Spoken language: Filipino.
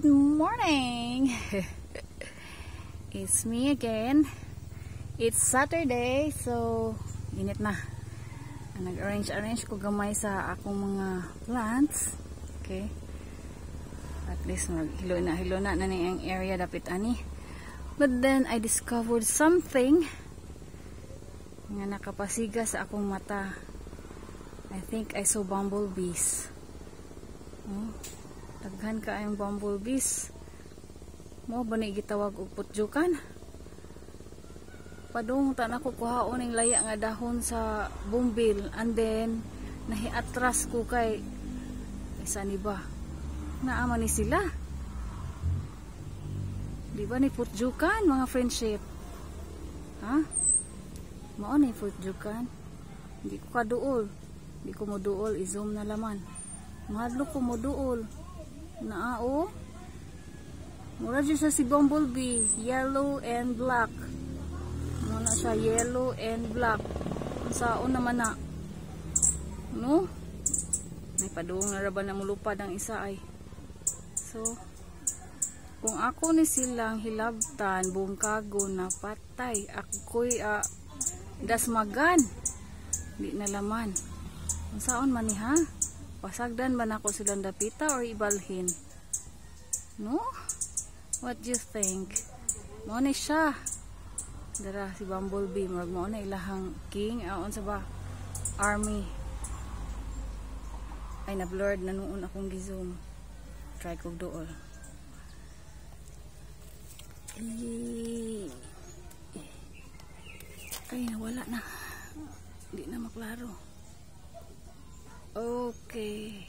Good morning. It's me again. It's Saturday, so init na. Nag-arrange ko gamay sa akong mga plants. Okay. At least hilo na ang area dapit ani. But then I discovered something nga nakapasiga sa akong mata. I think I saw bumblebees. Daghan ka ang bumblebees. Mo ba ni gitawag og putjukan? Padung tan ako kuhaon ning laya nga dahon sa bumbil, and then nahiatras ko kay isa ni ba? Naama ni sila. Di ba ni putjukan mga friendship? Ha? Mao ni putjukan. Hindi ko kaduol. Hindi ko moduol, i-zoom na laman. Mahadlo ko moduol. Naao. Mura dyan siya si bumblebee. Yellow and black. Muna siya yellow and black. Saon naman na. No? May paduong naraban na mulupad ang isa ay. So, kung ako ni silang hilabtan, bungkago na patay. Ako'y dasmagan. Di na laman. Saon man ni ha? Pasagdan ba na ako silang dapita or ibalhin? No? What do you think? Mo ni siya. Dara si bumblebee. Mo na ilahang king. Aon sa ba? Army. Ay na-blurred na noon akong gizoom. Try kong dool. Ay nawala na. Hindi na maklaro. Okay.